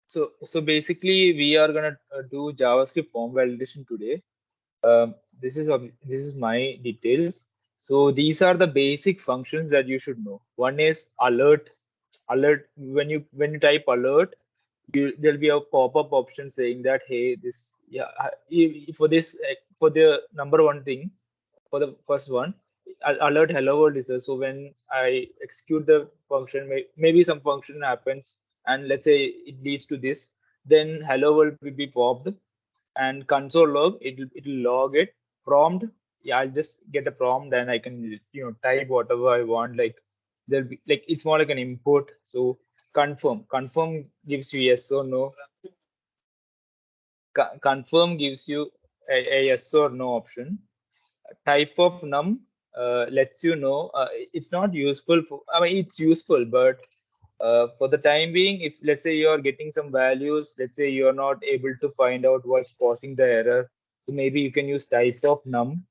So basically, we are gonna do JavaScript form validation today. This is my details. So these are the basic functions that you should know. One is alert. Alert, when you type alert, there'll be a pop-up option saying that, hey, this, yeah, for this, for the number one thing, for the first one, alert hello world is there. So when I execute the function, maybe some function happens, and let's say it leads to this, then hello world will be popped, and console log, it'll log it. Prompt, yeah, I'll just get a prompt and I can type whatever I want. Like there'll be, like, it's more like an input. So confirm gives you yes or no. Confirm gives you a yes or no option. Type of num lets you know, it's not useful for, I mean, it's useful, but for the time being, if let's say you're getting some values, let's say you're not able to find out what's causing the error, so maybe you can use type of num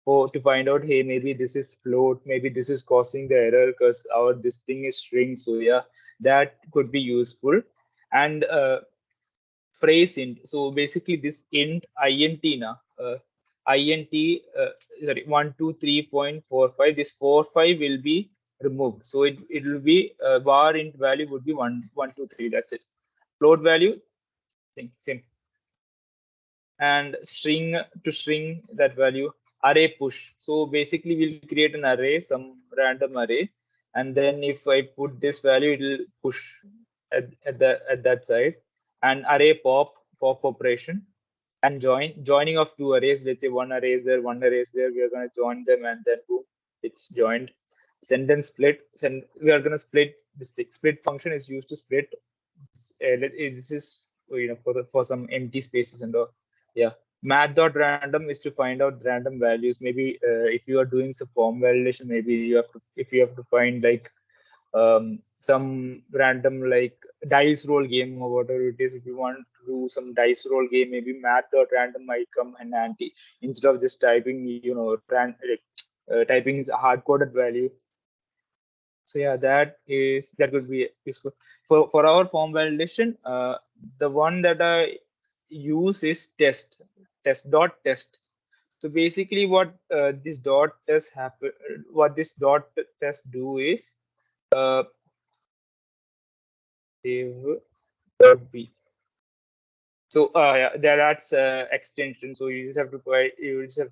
for to find out, hey, maybe this is float, maybe this is causing the error because our this thing is string. So yeah, that could be useful. And phrase int. So basically, this int int na int sorry 123.45. This 45 will be removed. So it will be var int value would be 123. That's it. Float value same. And string to string, that value. Array push. So basically, we'll create an array, some random array, and then if I put this value, it will push at that side. And array pop operation, and joining of two arrays. Let's say one array is there, one array is there. We are going to join them, and then boom, it's joined. Send and split. We are going to split. This split function is used to split. This is for some empty spaces and all. Yeah, math.random is to find out random values. Maybe if you are doing some form validation, maybe you have to find like some random, like, dice roll game or whatever it is. If you want to do some dice roll game, maybe math.random might come in handy instead of just typing, typing is a hard coded value. So yeah, that would be useful for our form validation. The one that I use is test. So basically, what this dot test happen, what this dot test do is uh, div dot b. So yeah, that's extension. So you just have to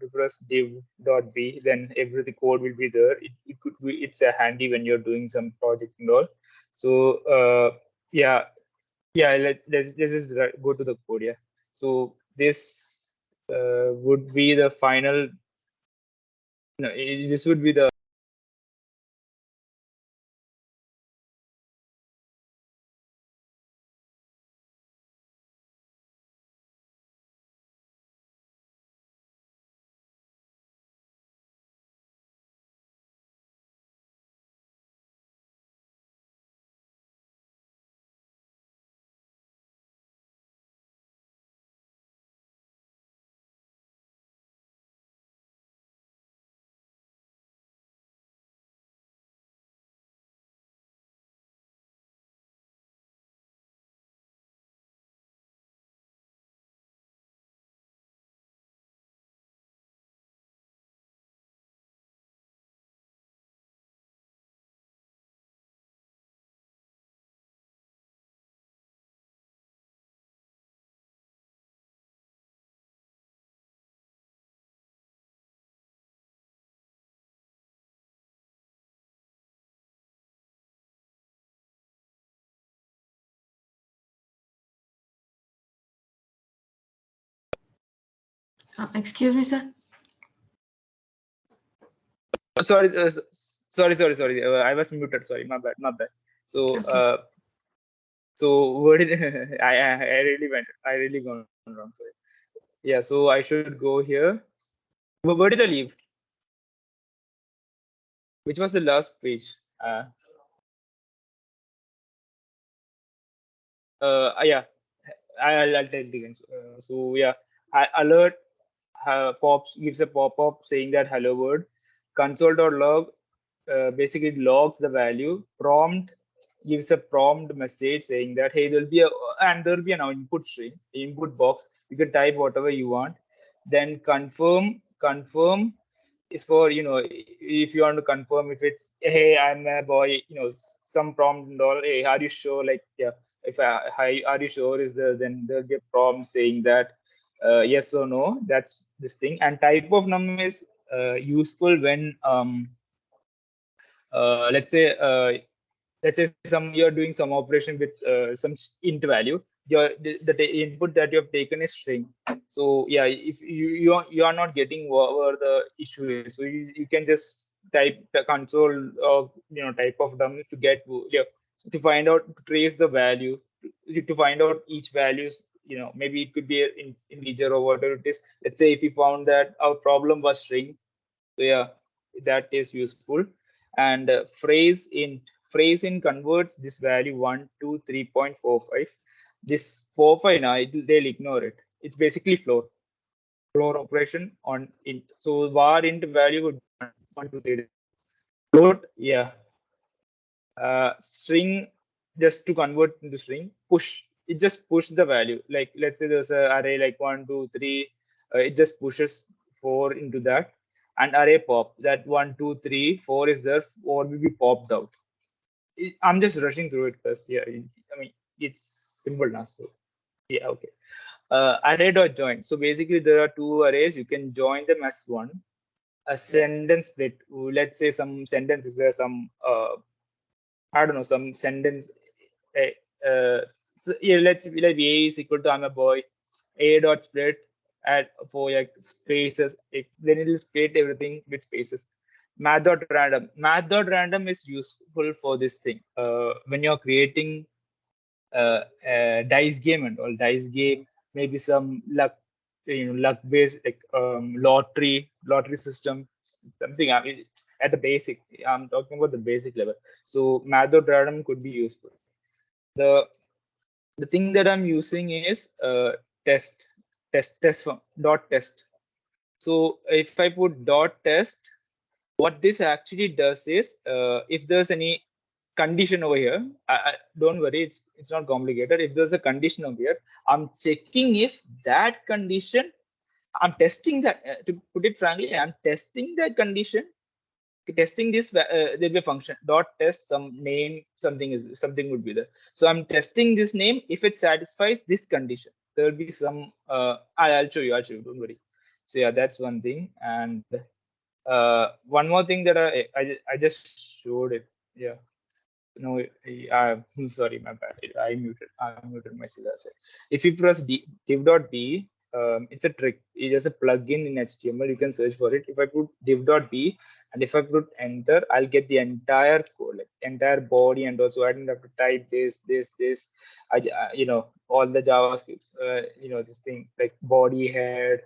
press div.b, then every the code will be there. It could be, it's a handy when you're doing some project and all. So yeah, let's just go to the code. Yeah. So this would be the final. No, this would be the. Excuse me, sir. Sorry, sorry. I was muted. Sorry, my bad. So Okay. so where did I really gone wrong. Sorry. Yeah, so I should go here. Where did I leave? Which was the last page? Yeah, I'll tell you again. So yeah, alert pops, gives a pop-up saying that hello world. Console.log basically logs the value. Prompt, gives a prompt message saying that, hey, there'll be an input string, input box. You can type whatever you want. Then confirm is for, if you want to confirm if it's, hey, I'm a boy, some prompt and all. Hey, are you sure? Like, yeah, if hi, are you sure is there? Then there'll be a prompt saying that yes or no. That's this thing. And type of num is useful when let's say you're doing some operation with some int value. The input that you have taken is string. So yeah, if you are not getting whatever the issue is, so you can just type the console of type of dummy to get to find out, to trace the value, to find out each values. Maybe it could be in integer or whatever it is. Let's say if you found that our problem was string, so yeah, that is useful. And phrase in converts this value 1 to 3.45. This 45 now they'll ignore it. It's basically floor operation on int. So var int value would be 1 to 3. Float, yeah. String, just to convert into string, push. It just push the value. Like let's say there's an array like 1, 2, 3. It just pushes 4 into that. And array pop, that 1, 2, 3, 4 is there, 4 will be popped out. I'm just rushing through it because yeah, I mean it's simple now. So yeah, okay. Array.join. So basically there are two arrays. You can join them as one. A sentence split. Let's say some sentence is there, some I don't know, some sentence. So yeah, let's be like A is equal to I'm a boy. A dot split at for like spaces. Then it will split everything with spaces. Math.random. Math.random is useful for this thing. When you're creating a dice game and all, dice game, maybe some luck, luck based like lottery system, something. I mean, at the basic, I'm talking about the basic level. So math.random could be useful. The thing that I'm using is test from dot test. So if I put dot test, what this actually does is if there's any condition over here, don't worry, it's not complicated. If there's a condition over here, I'm checking if that condition, I'm testing that. To put it frankly, I'm testing that condition. Testing this, there'll be a function dot test some name, something would be there. So I'm testing this name. If it satisfies this condition, there will be some. I'll show you. Don't worry. So yeah, that's one thing. And one more thing that I just showed it. Yeah. No, I'm sorry, my bad. I muted myself. If you press div.b, it's a trick. It is a plugin in HTML. You can search for it. If I put div.b and if I put enter, I'll get the entire code, like entire body, and also I don't have to type this. All the JavaScript, this thing like body, head,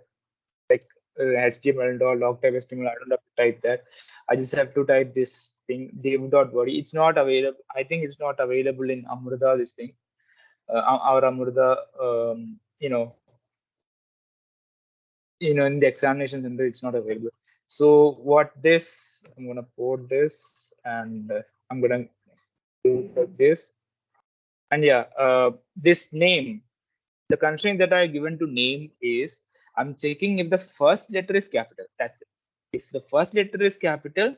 like HTML and all, log type HTML. I don't have to type that. I just have to type this thing div.body. It's not available. I think it's not available in Amrita. This thing, our Amrita, in the examination center, it's not available. So what this? I'm gonna put this, and I'm gonna do this, and yeah, this name. The constraint that I given to name is I'm checking if the first letter is capital. That's it. If the first letter is capital,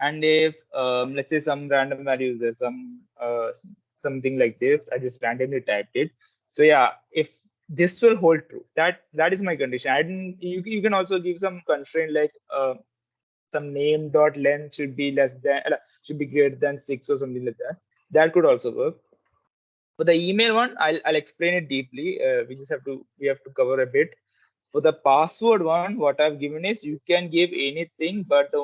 and if let's say some random value is there, something like this, I just randomly typed it. So yeah, if this will hold true, that is my condition. I didn't. You can also give some constraint like some name dot length should be should be greater than 6 or something like that. That could also work. For the email one, I'll explain it deeply. We have to cover a bit. For the password one, what I've given is you can give anything, but the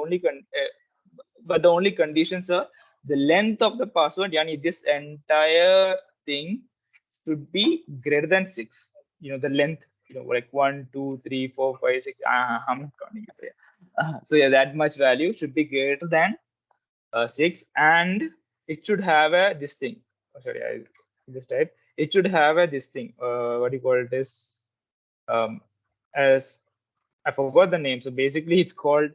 only conditions are the length of the password. Yani this entire thing should be greater than 6. The length. Like 1, 2, 3, 4, 5, 6. I'm not counting it. So yeah, that much value should be greater than 6, and it should have this thing. Oh, sorry, I just typed. It should have this thing. What do you call it? Is as I forgot the name. So basically, it's called.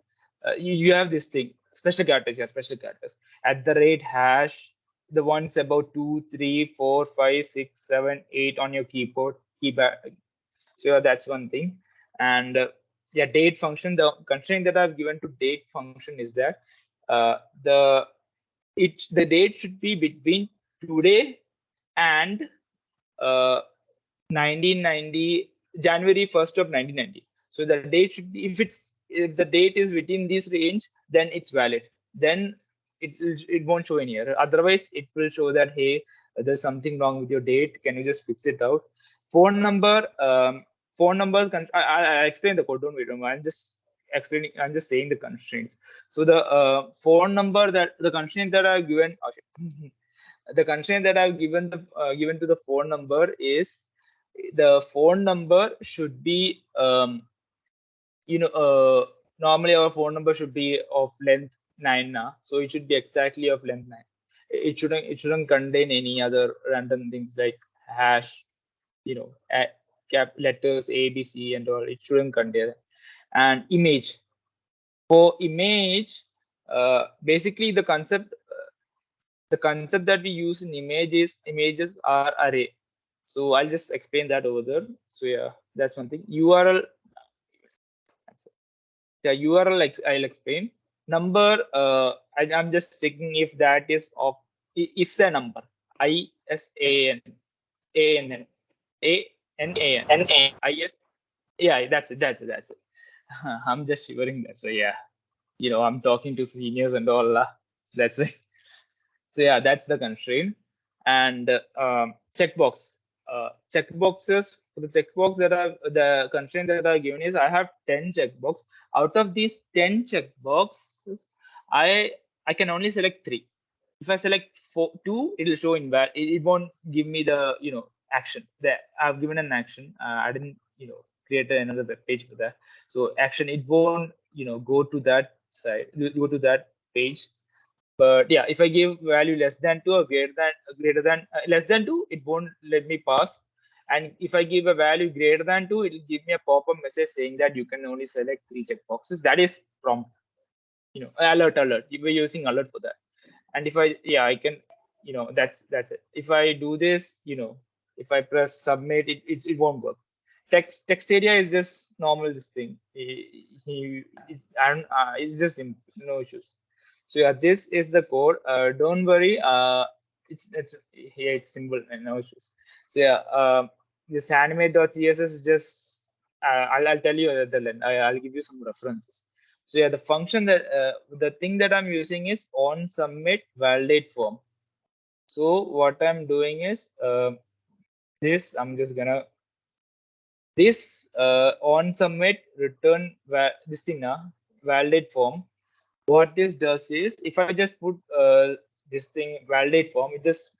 You have this thing. Special characters. Yeah, special characters. @ hash. the ones about 2, 3, 4, 5, 6, 7, 8 on your keyboard. So yeah, that's one thing. And yeah, date function. The constraint that I've given to date function is that the date should be between today and 1990, January 1st of 1990. So the date should be, if the date is within this range, then it's valid. Then it won't show any error. Otherwise, it will show that, hey, there's something wrong with your date. Can you just fix it out? Phone number. Phone numbers. I'll explain the code. Don't wait. I'm just explaining. I'm just saying the constraints. So the phone number, that the constraint that I've given. The constraint that I've given to the phone number is the phone number should be normally our phone number should be of length 9 now, so it should be exactly of length 9. It shouldn't contain any other random things like hash, cap letters A, B, C and all. It shouldn't contain that. And image, for image, basically the concept that we use in images are array. So I'll just explain that over there. So yeah, that's one thing. URL, the URL I'll explain. Number, I'm just checking if that is a number. ISAN, ANN, ANAN, IS. Yeah, that's it. I'm just shivering that. So yeah, I'm talking to seniors and all. So that's why. So yeah, that's the constraint. And checkbox. Checkboxes, for the checkbox the constraint that I've given is I have 10 checkbox. Out of these 10 checkboxes, I can only select 3. If I select 2, it will show invalid. It won't give me the action. That I've given an action. I didn't create another web page for that. So action, it won't go to that side, go to that page. But yeah, if I give value less than 2 or greater than less than 2, it won't let me pass. And if I give a value greater than 2, it will give me a pop-up message saying that you can only select 3 checkboxes. That is prompt, alert. We're using alert for that. And if I can, that's it. If I do this, if I press submit, it won't work. Text area is just normal. This thing, it's just no issues. So yeah, this is the code. Don't worry. It's here. It's simple and no issues. So yeah, this animate.css is just. I'll tell you at the end. I'll give you some references. So yeah, the function that the thing that I'm using is on submit validate form. So what I'm doing is this. I'm just gonna this on submit return this thing now validate form. What this does is, if I just put this thing validate form, it just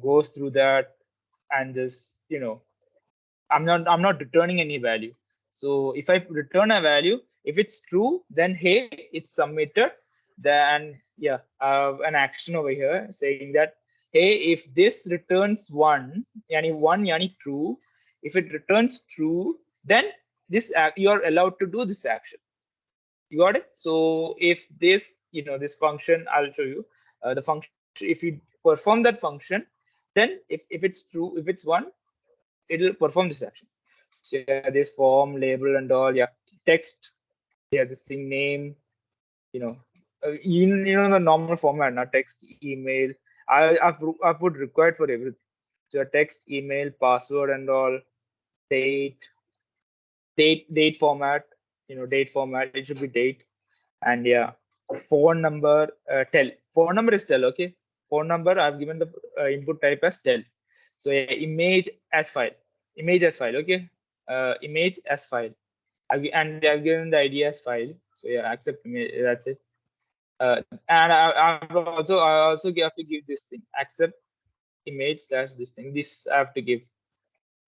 goes through that and just I'm not returning any value. So if I return a value, if it's true, then hey, it's submitted. Then yeah, an action over here saying that hey, if this returns 1, yani true. If it returns true, then you're allowed to do this action. You got it? So if this, this function, I'll show you the function. If you perform that function, then if it's true, if it's 1, it'll perform this action. So yeah, this form label and all. Yeah, text. Yeah, this thing name. You know the normal format, not text, email. I put required for everything. So text, email, password, and all. Date format. Date format. It should be date. And yeah, phone number, tel. Phone number is tel. Okay. Phone number, I've given the input type as tel. So yeah, image as file. Okay. Image as file. And I've given the ID as file. So yeah, accept image. That's it. And I also have to give this thing, accept image / this thing. This I have to give.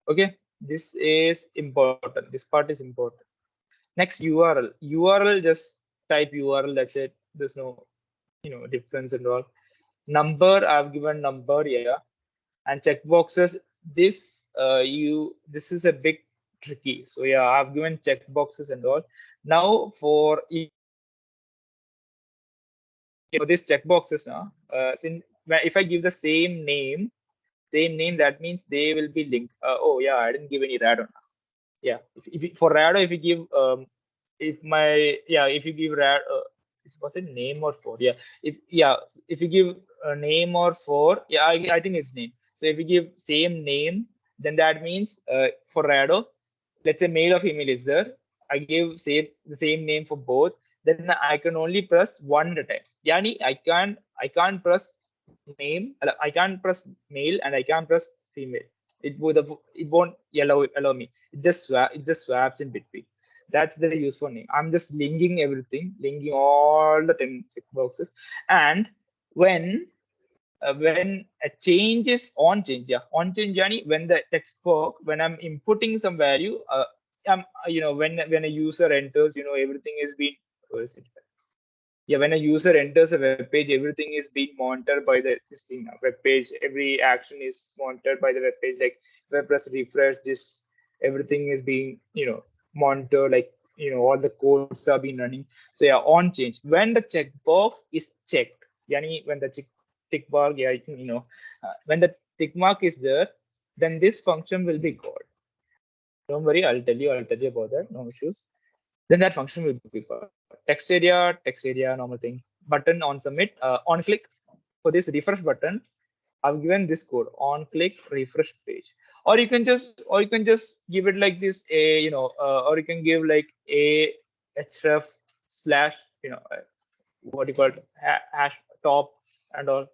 Okay. This is important. This part is important. Next, URL. URL, just type URL. That's it. There's no difference and all. Number, I've given number. Yeah. And checkboxes, this this is a bit tricky. So yeah, I've given checkboxes and all. Now for this checkboxes now, if I give the same name, that means they will be linked. Oh yeah, I didn't give any Rado. Yeah, for Rado, if you give if you give Rado, was it name or for? Yeah, if you give a name or for, yeah, I think it's name. So if you give same name, then that means for Rado, let's say male or female is there. I give the same name for both. Then I can only press one at a time. Yani I can't press name. I can't press male and I can't press female. It won't allow me. It just swaps in between. That's the useful name. I'm just linking everything, linking all the 10 checkboxes. And when a change is on change, yani when the text box, when I'm inputting some value, when a user enters, everything is being, when a user enters a web page, everything is being monitored by the existing web page. Every action is monitored by the web page. Like if I press refresh, this everything is being monitored. Like all the codes are being running. So yeah, on change. When the checkbox is checked, yani when the tick mark, when the tick mark is there, then this function will be called. Don't worry, I'll tell you about that. No issues. Then that function will be called text area, normal thing. Button on submit, on click. For this refresh button, I've given this code on click refresh page. Or you can just give it like this, or you can give like a href slash, what do you call it, hash top and all.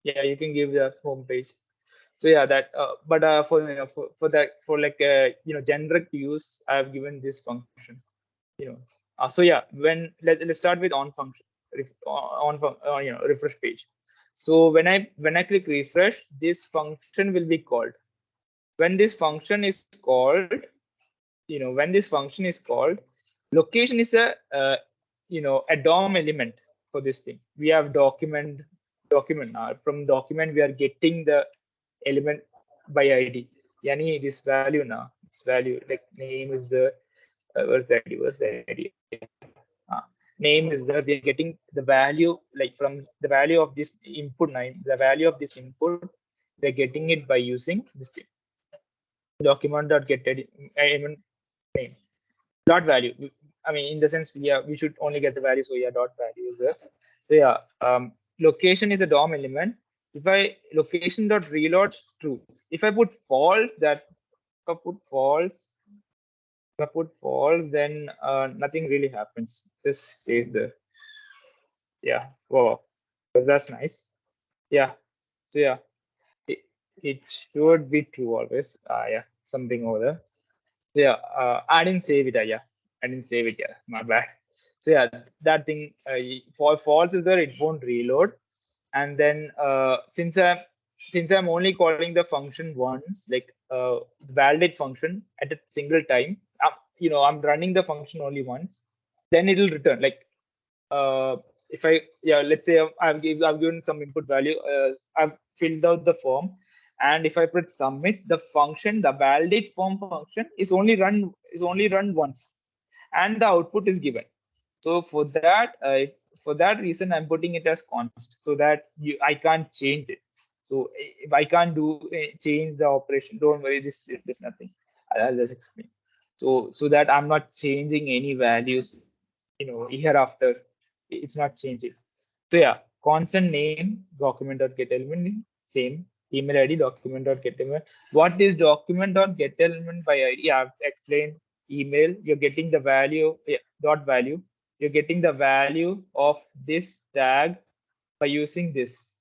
Yeah, you can give the home page. So yeah, that but for that, for like generic use, I have given this function. So yeah, let's start with on function, refresh page. So when I click refresh, this function will be called. When this function is called, location is a a DOM element for this thing. We have document now. From document we are getting the element by ID. Yani this value now. This value, like name is the where's the ID? Name is there. We are getting the value, like from the value of this input name. The value of this input, we're getting it by using this thing. Document.getEd name dot value. I mean, in the sense, we should only get the value. So yeah, dot value is there. So yeah, location is a DOM element. If I location dot reload true. If I put false, if I put false, then nothing really happens. Just stays there. Yeah. Wow. So that's nice. Yeah. So yeah, it should be true always. Yeah, something over there. So yeah, I didn't save it. Yeah, I didn't save it. Yeah, my bad. So yeah, that thing for false is there, it won't reload. And then since I'm only calling the function once, like validate function at a single time, I'm running the function only once, then it'll return. Like if let's say I've given some input value, I've filled out the form, and if I press submit, the validate form function is only run once, and the output is given. So for that reason, I'm putting it as const, so that I can't change it. So if I can't change the operation, don't worry, there's nothing. I'll just explain. So that I'm not changing any values, hereafter. It's not changing. So yeah, constant name document.getElement, same. Email ID document.getElement. What is document.getElement by ID? I've explained. Email, you're getting the value, dot value. You're getting the value of this tag by using this.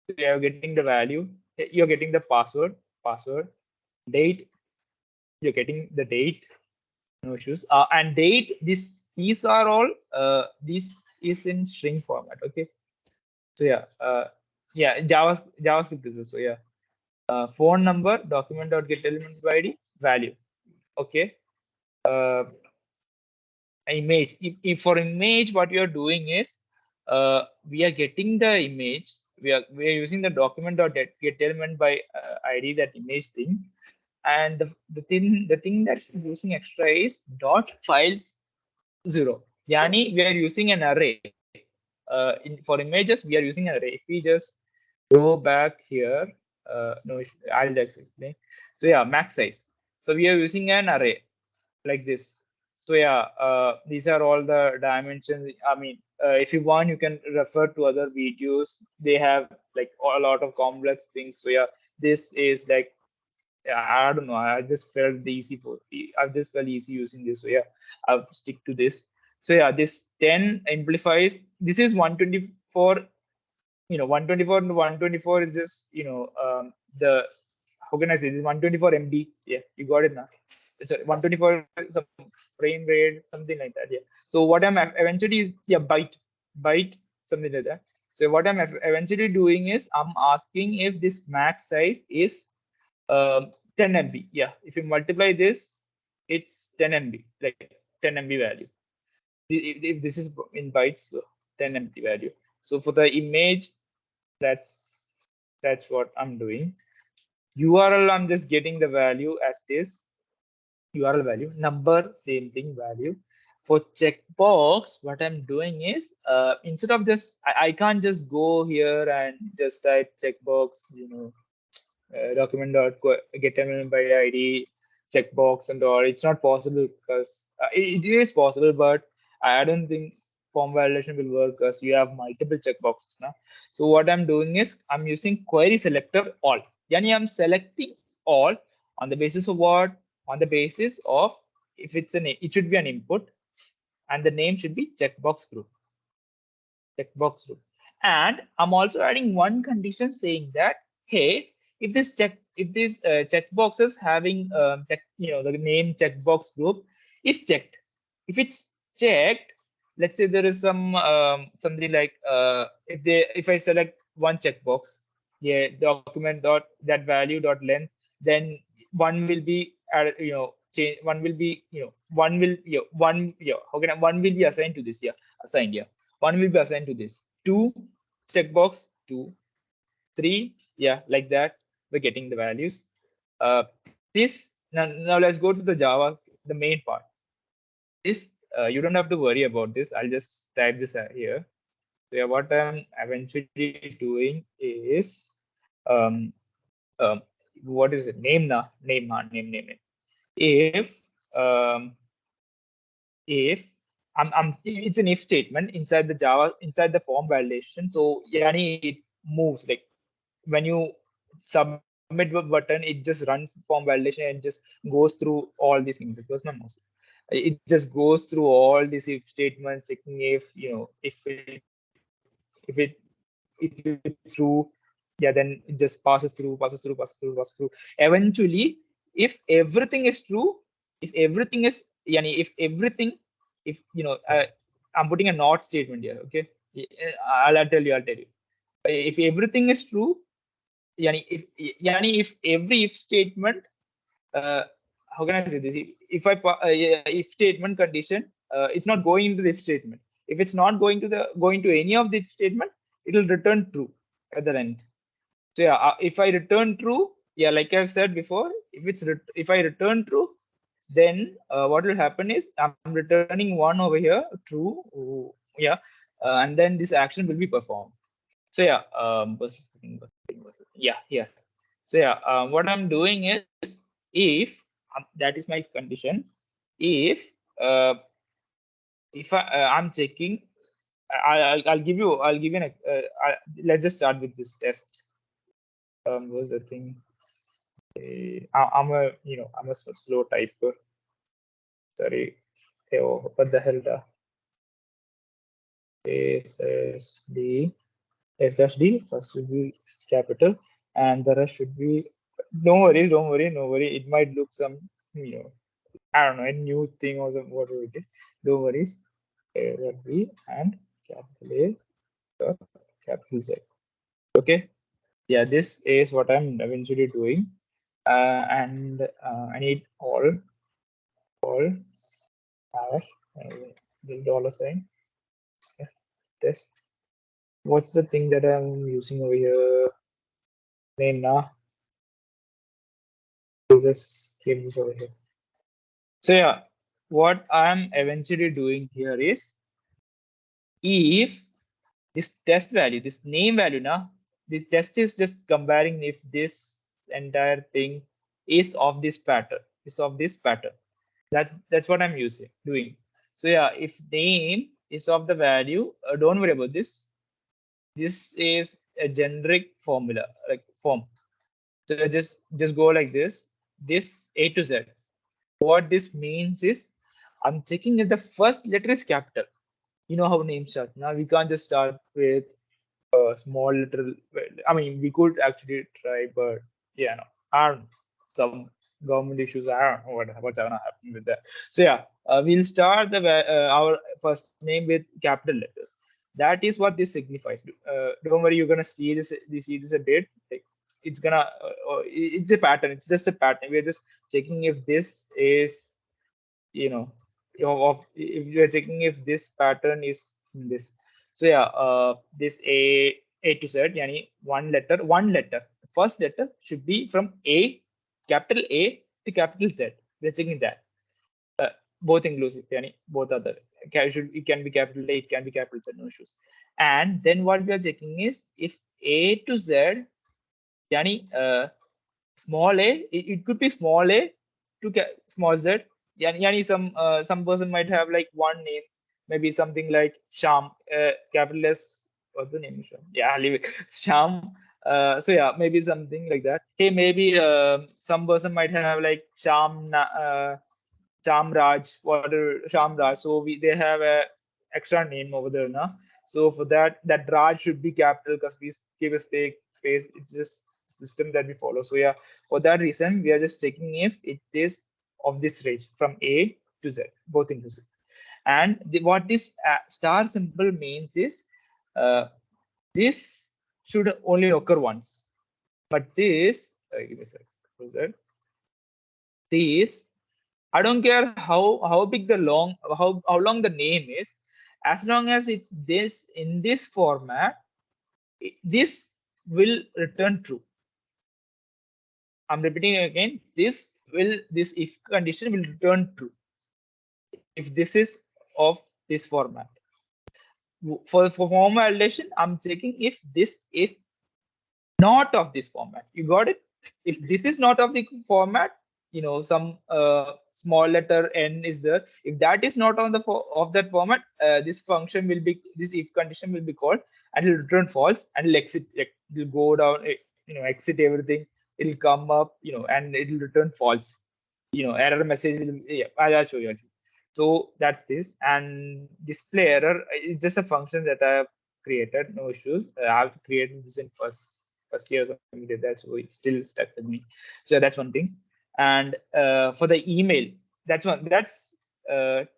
So you're getting the value. You're getting the password. Date. You're getting the date. No issues. And date. These are all. This is in string format. Okay. So yeah, JavaScript is also, yeah. Phone number, document.getElement by ID, value. Okay. Image. If for image, what we are doing is we are getting the image. We are using the document.getElement by ID, that image thing. And the thing that's using extra is dot files 0. Yani we are using an array. for images we are using an array. If we just go back here, no, I'll just explain. So yeah, max size. So we are using an array like this. So yeah, these are all the dimensions. I mean, if you want, you can refer to other videos. They have like a lot of complex things. So yeah, this is like, I don't know. I just felt I just felt easy using this. So yeah, I'll stick to this. So yeah, this 10 amplifies. This is 124. 124 and 124 is just the, how can I say this, 124 MB. Yeah, you got it now. It's 124 some frame rate, something like that. Yeah. So what I'm eventually, yeah, byte, something like that. So what I'm eventually doing is I'm asking if this max size is 10 MB. Yeah. If you multiply this, it's 10 MB, like 10 MB value. If this is in bytes, so 10 MB value. So for the image, that's what I'm doing. URL, I'm just getting the value as it is. URL value, number, same thing, value. For checkbox, what I'm doing is instead of just, I can't just go here and just type checkbox, document.get by ID checkbox and all. It's not possible because it is possible, but I don't think form validation will work because you have multiple checkboxes now. So what I'm doing is I'm using query selector all. Yani I'm selecting all on the basis of what? On the basis of if it's it should be an input and the name should be checkbox group. Checkbox group. And I'm also adding one condition saying that, hey, if this checkboxes having the name checkbox group is checked. If it's checked, let's say there is something like if I select one checkbox, yeah, document dot that value dot length, then one will be added, change, one will be, one will, one will be assigned to this, assigned, one will be assigned to this. 2 checkbox 2, 3, yeah, like that. We're getting the values. This now let's go to the Java, the main part. This you don't have to worry about this. I'll just type this here. So yeah, what I'm eventually doing is what is it? Name now, name. If it's an if statement inside the Java, inside the form validation. So yani it moves, like when you submit the button, it just runs form validation and just goes through all these things. It was not mouse. It just goes through all these if statements, checking if if it's true, yeah, then it just passes through. Eventually, if everything is true, if everything is yani, if everything, if I'm putting a not statement here, okay. I'll tell you. If everything is true, yani if every if statement, how can I say this? If if statement condition, it's not going into the if statement. If it's not going to any of the if statement, it will return true at the end. So yeah, if I return true, yeah, like I've said before, if I return true, then what will happen is I'm returning one over here, true, yeah, and then this action will be performed. So yeah, yeah, here. So yeah, what I'm doing is if that is my condition, if uh, I'm checking, I'll give you let's just start with this test. What's the thing? I'm a slow typer. Sorry. Oh, what the hell? S dash D first should be capital, and the rest should be. Don't worry, no worry. It might look some, I don't know, a new thing or some whatever it is. Don't worry. B and capital A dot capital Z. Okay. Yeah, this is what I'm eventually doing, and I need all the dollar sign test. What's the thing that I'm using over here? Name now. We'll just keep this over here. So yeah, what I'm eventually doing here is if this test value, this name value now, the test is just comparing if this entire thing is of this pattern, That's what I'm doing. So yeah, if name is of the value, don't worry about this. This is a generic formula, like form. So just go like this. This A to Z. What this means is I'm checking if the first letter is capital. You know how names start. Now we can't just start with a small letter. I mean, we could actually try, but yeah, no. I don't know. Some government issues. I don't know what's gonna happen with that. So yeah, we'll start our first name with capital letters. That is what this signifies. Don't worry, you're gonna see this. You see this a bit. Like, it's gonna. It's a pattern. It's just a pattern. We're just checking if this is, if you're checking if this pattern is in this. So yeah, this A to Z, yani one letter. The first letter should be from capital A to capital Z. We're checking that. Both inclusive, yani both are there. It can be capital A, it can be capital Z, no issues. And then what we are checking is if A to Z, yani small a, it could be small a to small z. Yani some person might have like one name, maybe something like Sham, capital S. What's the name? Sham? Yeah, leave it. Sham. So yeah, maybe something like that. Hey, maybe some person might have like Sham Raj, whatever Sham Raj. So they have a extra name over there now. So for that Raj should be capital because we give a space. It's just system that we follow. So yeah, for that reason, we are just checking if it is of this range from A to Z, both inclusive. And what this star symbol means is this should only occur once. But this, give me a second. This, I don't care how big the how long the name is, as long as it's this in this format, this will return true. I'm repeating again. This if condition will return true if this is of this format. For form validation, I'm checking if this is not of this format. You got it? If this is not of the format, some small letter n is there. If that is not on the of that format, this function will be, this if condition will be called, and it will return false, and it'll exit, like it'll go down, exit everything. It'll come up, and it'll return false. Error message will, yeah, I'll show you. So that's this, and display error is just a function that I have created. No issues. I've created this in first year or something like that, so it's still stuck with me. So that's one thing. And for the email, that's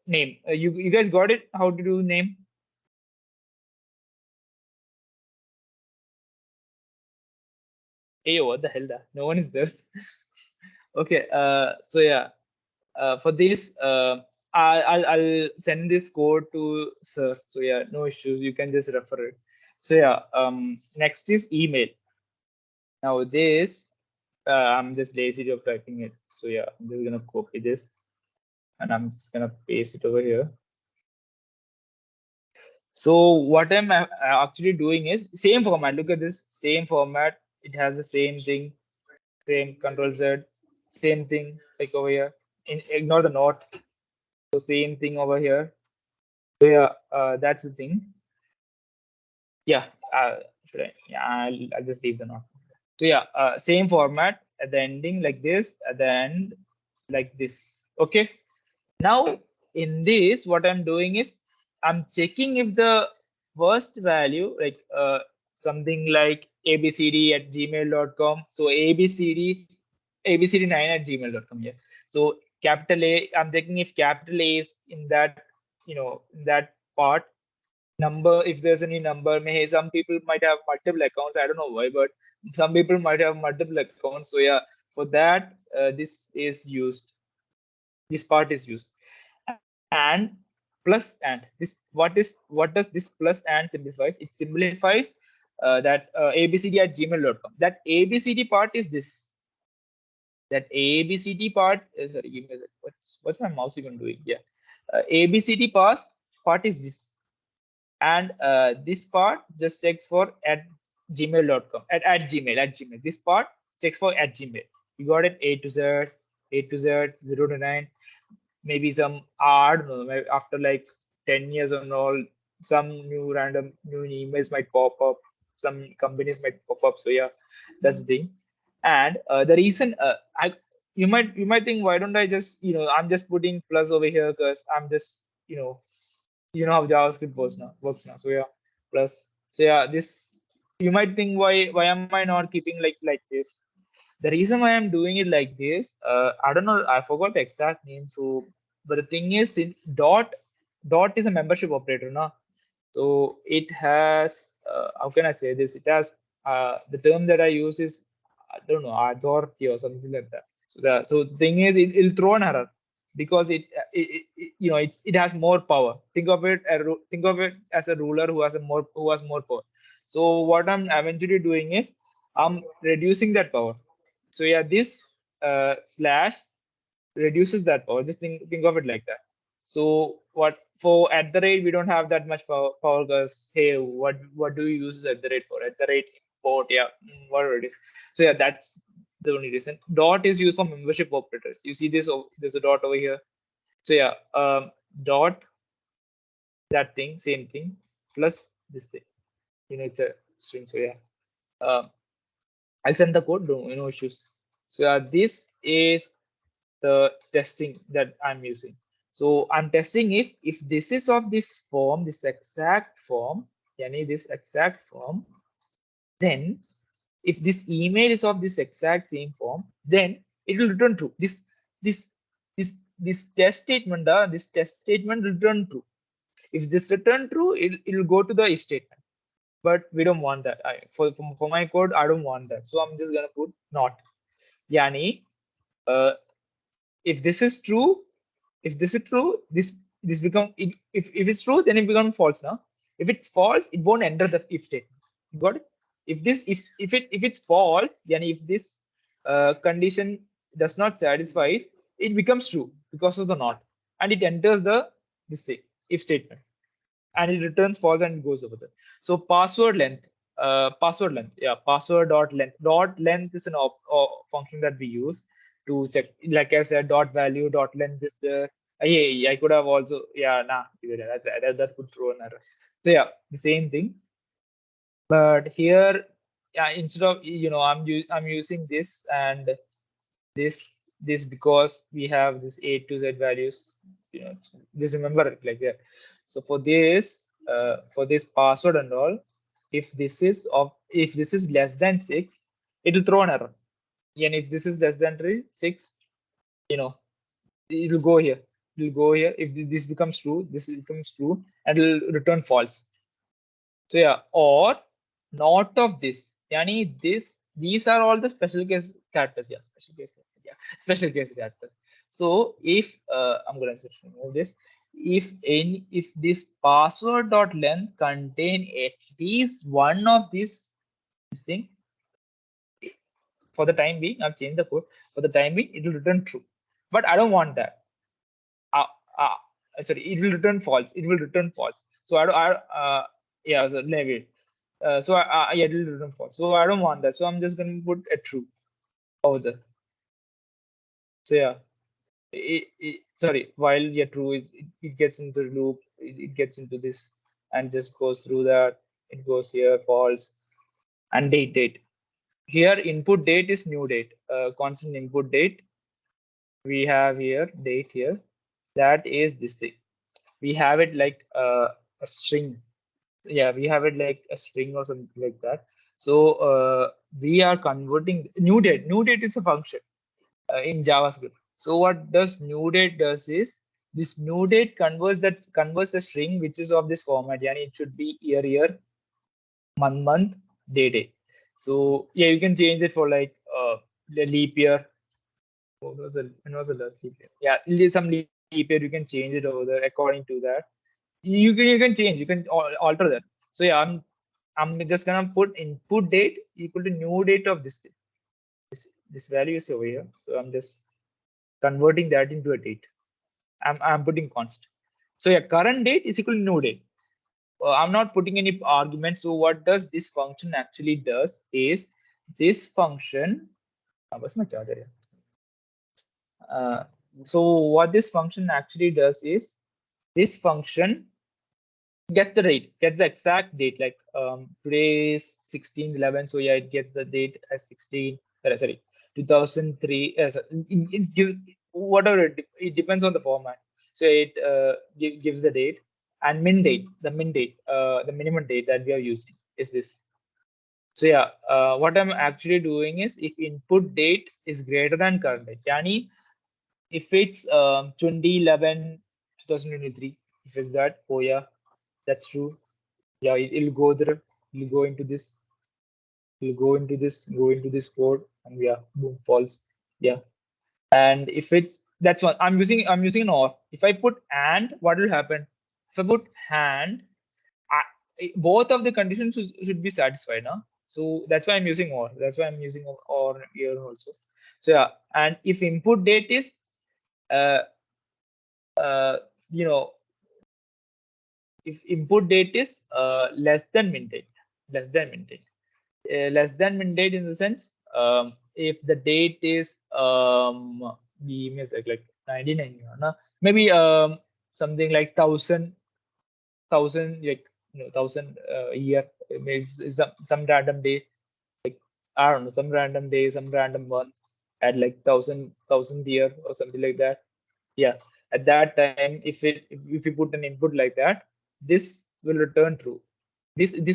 name. You guys got it? How to do name? Hey, what the hell? No one is there. Okay. So yeah. For this, I'll send this code to sir. So yeah, no issues. You can just refer it. So yeah. Next is email. Now this, I'm just lazy of typing it. So yeah, I'm just gonna copy this, and I'm just gonna paste it over here. So what I'm actually doing is same format. Look at this, same format. It has the same thing, same Control Z, same thing like over here. Ignore the note. So same thing over here. So yeah, that's the thing. Yeah, should I? Yeah, I'll just leave the note. So yeah, same format at the ending like this, at the end like this. Okay. Now in this, what I'm doing is I'm checking if the first value, like something like abcd@gmail.com. So abcd9@gmail.com. Yeah. So capital A, I'm checking if capital A is in that, in that part. Number, if there's any number, some people might have multiple accounts. I don't know why, but some people might have multiple accounts. So yeah, for that, this is used. This part is used. And plus and this, what does this plus and simplifies? It simplifies that abcd@gmail.com. That abcd part is this. That abcd part is, sorry, give me what's my mouse even doing? Yeah, abcd part is this. and this part just checks for at gmail.com at gmail. This part checks for at gmail. You got it, A to Z 0 to 9. Maybe some, I don't know, maybe after like 10 years and all, some new random new emails might pop up, some companies might pop up. So yeah, that's the thing. And the reason I you might think, why don't I just, I'm just putting plus over here because I'm just, how JavaScript works now. So yeah, plus. So yeah, this, you might think, why am I not keeping like this? The reason why I'm doing it like this, I don't know, I forgot the exact name. So, but the thing is, since dot is a membership operator now, so it has, how can I say this? It has, the term that I use is, I don't know, authority or something like that. So the thing is, it'll throw an error because it has more power. Think of it as a ruler who has more power. So what I'm eventually doing is I'm reducing that power. So yeah, this slash reduces that power. Just think of it like that. So what, for at the rate, we don't have that much power because, hey, what do you use at the rate for? At the rate import, yeah, whatever it is. So yeah, that's the only reason. Dot is used for membership operators. You see this? There's a dot over here. So yeah, dot, that thing, same thing, plus this thing. It's a string. So yeah, I'll send the code. No issues. So yeah, this is the testing that I'm using. So I'm testing if this is of this form, this exact form, this exact form, then if this email is of this exact same form, then it will return true. This test statement, will return true. If this return true, it will go to the if statement. But we don't want that. For my code, I don't want that. So I'm just gonna put not. Yani, if this is true, this become, if it's true, then it becomes false now. If it's false, it won't enter the if statement. Got it? If it's false, then if this condition does not satisfy, it becomes true because of the not, and it enters the this if statement, and it returns false and it goes over there. So password length, password dot length is an function that we use to check. Like I said, dot value dot length is there. Yeah, I could have also, that could throw an error. So yeah, the same thing. But here, yeah, instead of, I'm using this and this because we have this A to Z values. Just remember it like that. So for this password and all, if this is less than 6, it will throw an error. And if this is less than 6, it will go here. It will go here. If this becomes true, and it will return false. So yeah, or not of this. Yani these are all the special case characters. Yeah, special case characters. So if I'm gonna just remove this. If this password dot length contain at least one of this thing, for the time being, I've changed the code. For the time being, it will return true. But I don't want that. Sorry, it will return false. So yeah, so maybe. Yeah, it will return false. So I don't want that. So I'm just going to put a true over there. So yeah, sorry, while yeah, true is, it gets into the loop, it gets into this and just goes through that. It goes here, false, and date. Here, input date is new date, constant input date. We have here date here. That is this thing. We have it like a string. Yeah, we have it like a string or something like that. So we are converting new date. New date is a function in JavaScript. So what does new date does is, this new date converts a string which is of this format. Yani it should be year, month, day. So yeah, you can change it for like the leap year. When was the last leap year? Yeah, some leap year, you can change it over there according to that. You can change, you can alter that. So yeah, I'm just gonna put input date equal to new date of this thing. This value is over here, so I'm just converting that into a date. I'm putting const. So yeah, current date is equal to new date. I'm not putting any argument. So what does this function actually does is this function. What's my charger here? So what this function actually does is this function gets the date, gets the exact date. Like today is 16/11, so yeah, it gets the date as 16. Sorry, 2003. It gives whatever it depends on the format. So it gives the date and min date. The min date, the minimum date that we are using is this. So yeah, what I'm actually doing is if input date is greater than current date, yani if it's 2011 2023, if it's that, oh yeah, that's true. Yeah, it'll go there, it'll go into this, it'll go into this code, and yeah, boom, false. Yeah. And if it's that's one, I'm using an or. If I put and, what will happen? If I put and, both of the conditions should be satisfied now. So that's why I'm using or. That's why I'm using or here also. So yeah, and if input date is uh you know, if input date is less than min date, less than min date, less than min date in the sense, if the date is like 1999, maybe something like thousand, like, you know, thousand year, maybe some random day, like, I don't know, some random day, some random month at like thousand year or something like that. Yeah, at that time, if you put an input like that, this will return true. This will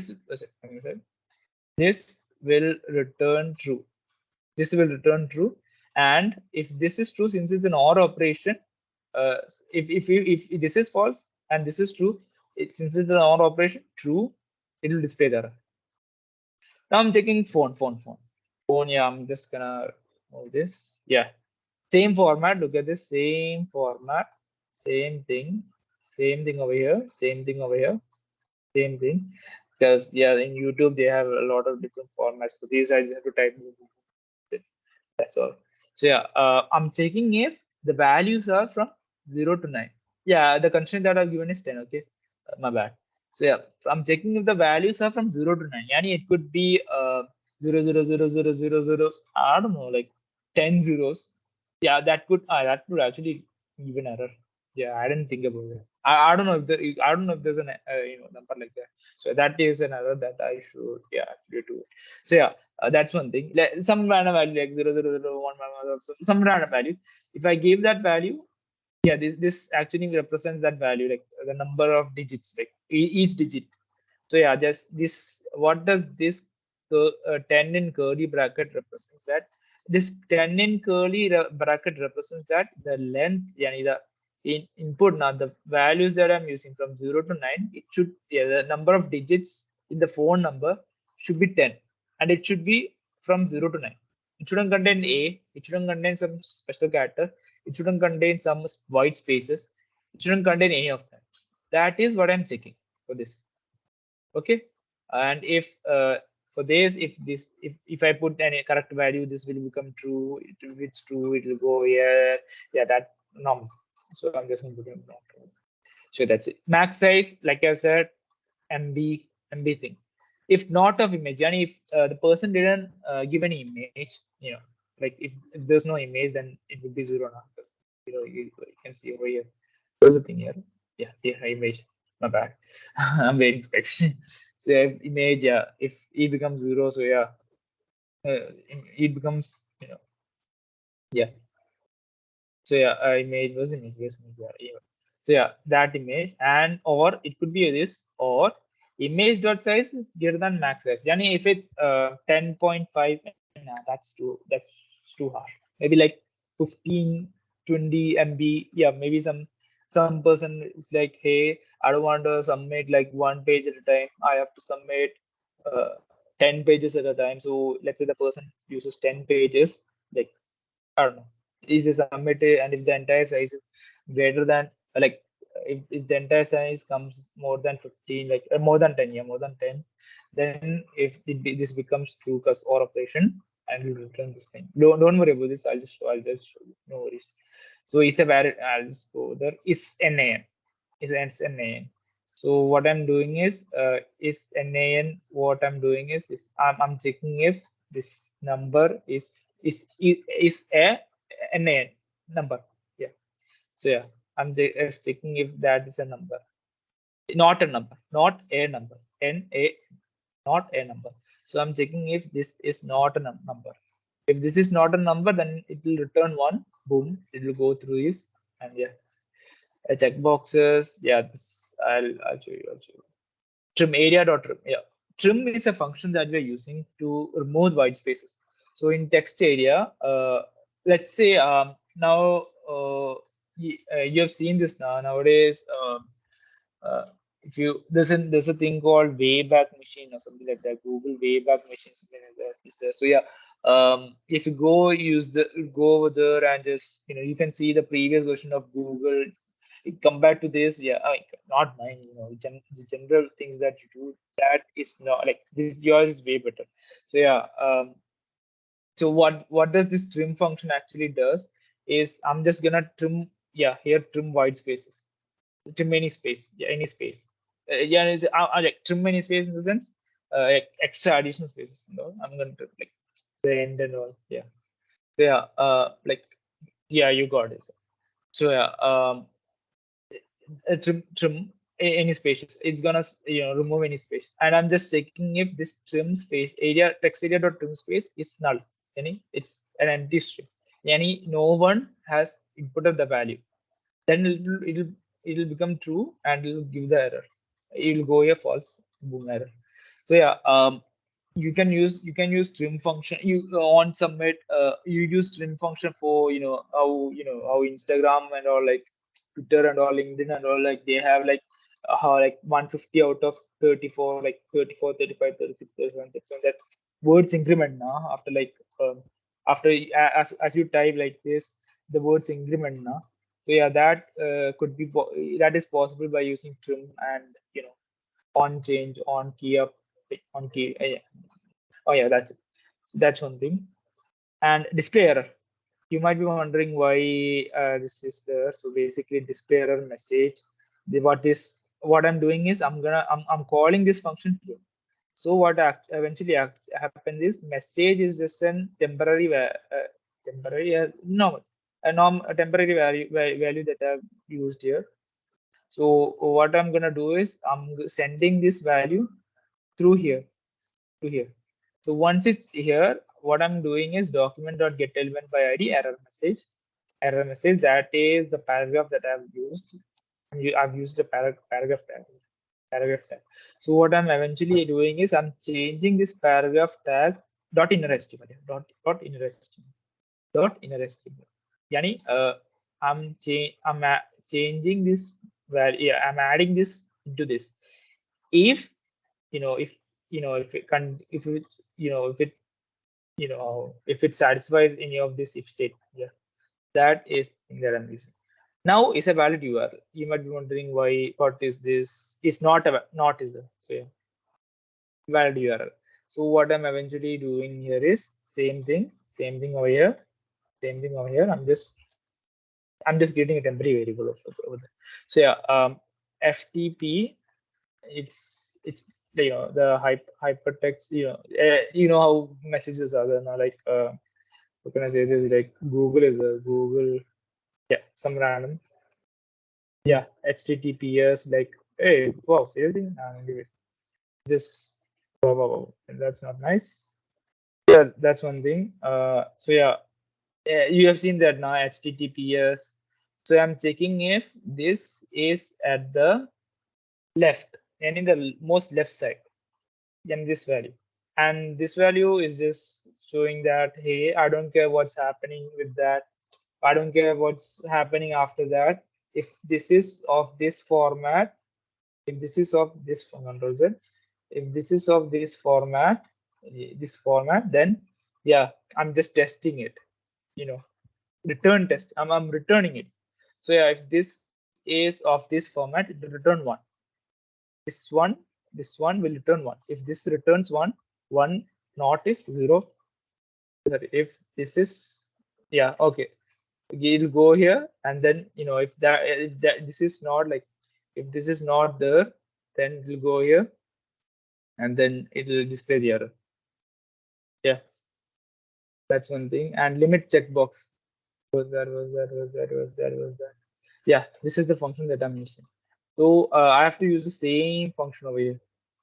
return true. This will return true. And if this is true, since it's an OR operation, if this is false and this is true, since it's an OR operation, true, it will display the error. Now I'm checking phone. Yeah, I'm just gonna move this. Yeah, same format. Look at this, same format, same thing over here, same thing over here, same thing. Because yeah, in YouTube they have a lot of different formats. For these, I just have to type. That's all. So yeah, I'm checking if the values are from 0 to 9. Yeah, the constraint that I've given is 10. Okay, my bad. So yeah, I'm checking if the values are from 0 to 9. Yani it could be 0, 0, 0, 0, 0, 0. I don't know, like 10 zeros. Yeah, that could actually give an error. Yeah, I didn't think about it. I don't know if I don't know if there's an number like that. So that is an error that I should, yeah, actually do. So yeah, that's one thing. Like, some random value like 0, 0, 0, 1, 1, 1, some random value. If I give that value, yeah, this actually represents that value, like the number of digits, like each digit. So yeah, just this, what does this 10 in curly bracket represents? That this 10 in curly bracket represents that the length, yani the input, now the values that I'm using from 0 to 9, it should, yeah, the number of digits in the phone number should be 10, and it should be from 0 to 9. It shouldn't contain a, it shouldn't contain some special character, it shouldn't contain some white spaces, it shouldn't contain any of that. That is what I'm checking for this. Okay, and if for this, if I put any correct value, this will become true. If it's true, it will go here. Yeah, that normal. So I'm just going to put it that. So that's it. Max size, like I said, MB thing. If not of image, and if the person didn't give any image, like if there's no image, then it would be 0 now. You can see over here. There's a thing here. Yeah, image. My bad. I'm waiting specs. So if image, yeah, if e becomes 0, so yeah, it becomes, yeah. So yeah, image was image. Yeah. So yeah, that image, and or it could be this, or image dot size is greater than max size. Yani if it's 10.5, nah, that's too harsh. Maybe like 15, 20 MB. Yeah, maybe some person is like, hey, I don't want to submit like 1 page at a time. I have to submit 10 pages at a time. So let's say the person uses 10 pages, like, I don't know. If they submit it, and if the entire size is greater than, like, if the entire size comes more than 15, like more than 10, yeah, more than 10, then if this becomes true because or operation, and will return this thing. Don't worry about this. I'll just show you. No worries. So it's a valid. I'll just go there. Is NaN. Is NaN. So what I'm doing is NaN. What I'm doing is if I'm checking if this number is a NaN number. Yeah. So yeah, I'm checking if that is a number, not a number, not a number, not a number. So I'm checking if this is not a number. If this is not a number, then it will return one. Boom, it will go through this, and yeah, check boxes. Yeah, this I'll show you. I'll show you. Trim area.trim. Yeah, trim is a function that we're using to remove white spaces. So in text area, let's say now you have seen this now nowadays. Uh, if you there's a thing called Wayback Machine or something like that. Google Wayback Machine, something like that is there. So yeah, if you go over there and just you can see the previous version of Google compared to this. Yeah, I mean, not mine. The general things that you do, that is not like this. Yours is way better. So yeah, so what does this trim function actually does is I'm just gonna trim. Yeah, here trim white spaces. Trim any space, yeah, any space. Yeah, like trim any space in the sense, like extra additional spaces and all. I'm going to like the end and all. Yeah, yeah. Like yeah, you got it. So yeah, trim any spaces. It's gonna remove any space, and I'm just checking if this trim space area text area dot trim space is null. Any it's an empty string. Any no one has inputted the value. Then it'll become true and it'll give the error. It'll go a false, boom, error. So yeah, you can use trim function. You on submit, you use trim function for how Instagram and all, like Twitter and all, LinkedIn and all, like they have like how like 150 out of 34, like 34, 35, 36, 37, 37, that words increment now after like after as you type like this, the words increment now. So yeah, that that is possible by using trim and on change, on key up, on key. Yeah. Oh yeah, that's it. So that's one thing. And display error. You might be wondering why this is there. So basically, display error message. What I'm doing is I'm calling this function here. So what eventually happens is message is just a temporary a temporary value that I've used here. So what I'm gonna do is I'm sending this value through here to here. So once it's here, what I'm doing is document.getElement by ID error message. Error message, that is the paragraph that I've used. I've used a paragraph tag. So what I'm eventually doing is I'm changing this paragraph tag dot inner HTML. Dot inner HTML. Yani I'm changing this value. Yeah, I'm adding this into this. If if it can if it if it satisfies any of this if statement, yeah, that is the thing that I'm using. Now is a valid URL. You might be wondering why. What is this? It's not is the so yeah, valid URL. So what I'm eventually doing here is same thing over here, I'm just getting a temporary variable over there. So yeah, FTP, it's the hypertext. You know how messages are there now, like what can I say? This is like Google is a Google, yeah, some random, yeah, HTTPS, like, hey, wow, seriously? Anyway, just wow, that's not nice. Yeah, that's one thing. So yeah, you have seen that now, HTTPS. So I'm checking if this is at the left and in the most left side, then this value, and this value is just showing that, hey, I don't care what's happening with that. I don't care what's happening after that. If this is of this format, if this is of this control Z, if this is of this format, then yeah, I'm just testing it. Return test. I'm returning it. So yeah, if this is of this format, it will return 1. This one will return 1. If this returns 1, 1 not is 0. Sorry, if this is, yeah, okay, it'll go here, and then if that this is not, like, if this is not there, then it will go here, and then it will display the error. Yeah, that's one thing. And limit checkbox. Was that. Yeah, this is the function that I'm using. So I have to use the same function over here.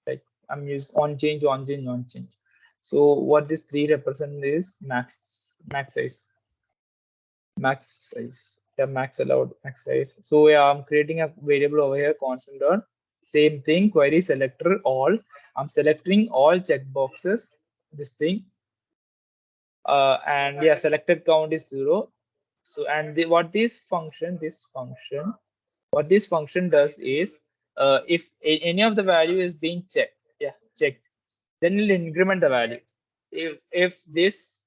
Like I'm using on change, on change, on change. So what this 3 represent is max size. Yeah, max allowed, max size. So yeah, I'm creating a variable over here, constant on same thing, query selector all. I'm selecting all checkboxes, this thing. And yeah, selected count is 0. So and what this function does is if any of the value is being checked, then it'll increment the value. If this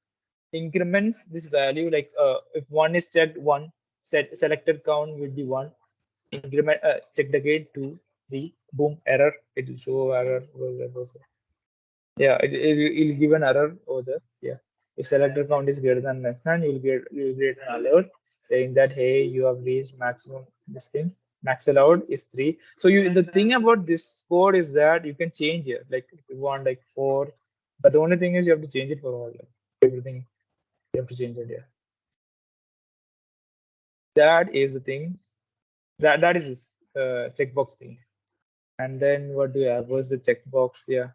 increments this value, like if 1 is checked, 1 selected count will be 1, increment checked again 2, 3, boom, error, it will show error. Yeah, it'll give an error over there. Yeah, if selected count is greater than less than, you'll get an alert saying that hey, you have reached maximum this thing. Max allowed is 3. So the thing about this code is that you can change here, like if you want like 4, but the only thing is you have to change it for all, like everything you have to change it here. That is the thing. That is this checkbox thing. And then what do you have? What's the checkbox? Yeah,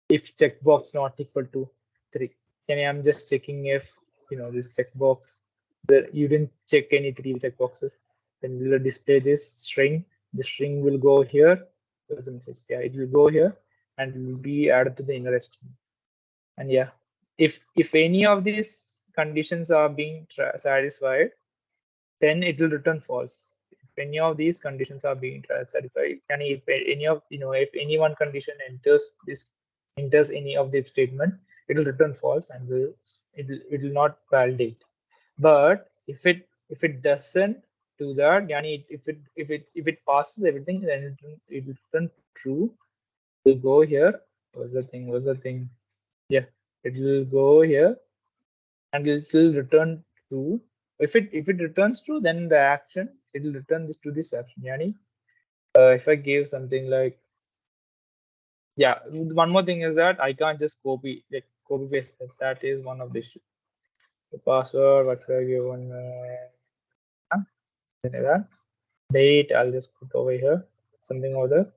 if checkbox not equal to 3. I'm just checking if this checkbox that you didn't check any 3 checkboxes, then we'll display this string. The string will go here. Where's the message? Yeah, it will go here and it will be added to the inner string. And yeah, if any of these conditions are being satisfied, then it will return false. If any of these conditions are being satisfied, and if any of if any one condition enters any of the statement, it will return false and it will not validate. But if it doesn't do that, yani if it passes everything, then it will return true. It will go here. What's the thing? Yeah, it will go here and it will return true. If it returns true, then the action it will return this to this action. Yani, if I give something like, yeah, one more thing is that I can't just copy paste it. That is one of the issues. The password, what should I give one? That date, I'll just put over here something over there.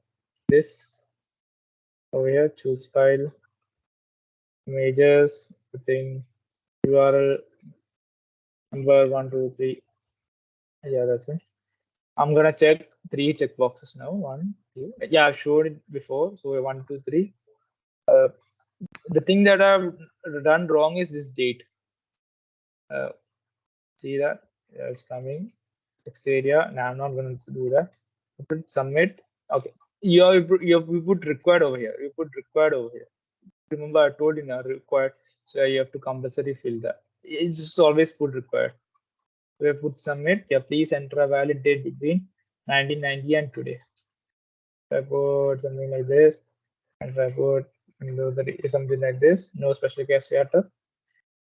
This over here, choose file, images, putting URL number 1, 2, 3. Yeah, that's it. I'm gonna check 3 checkboxes now. 1, 2. Yeah, I've showed it before. So 1, 2, 3. The thing that I've done wrong is this date. See that? Yeah, it's coming. Text area. Now I'm not gonna do that. Put submit. Okay. You put required over here. You put required over here. Remember, I told you now required. So you have to compulsory fill that. It's just always put required. So you put submit. Yeah, please enter a valid date between 1990 and today. If I put something like this, and if I put something like this, no special case character.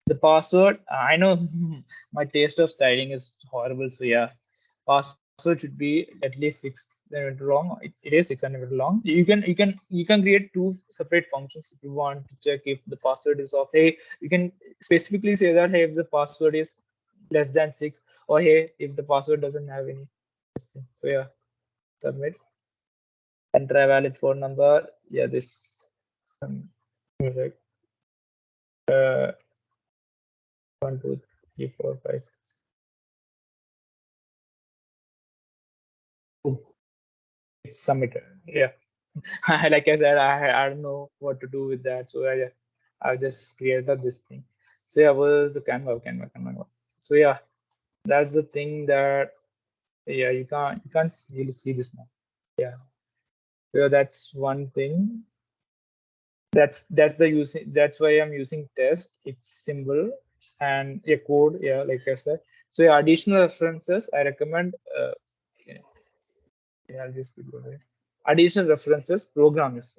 The password, I know my taste of styling is horrible. So yeah, password should be at least 6 long. It is 600 long. You can create 2 separate functions if you want to check if the password is off. Hey, you can specifically say that hey, if the password is less than 6, or hey, if the password doesn't have any. So yeah, submit. Enter a valid phone number. Yeah, this music. 1, 2, 3, 4, 5, 6. It's submitted. Yeah. Like I said, I don't know what to do with that. So I just created this thing. So yeah, was the Canva. So yeah, that's the thing that you can't really see this now. Yeah. So that's one thing. That's why I'm using test. It's symbol and a code. Yeah, like I said. So yeah, additional references I recommend. Yeah, I'll just go there. Additional references, programs.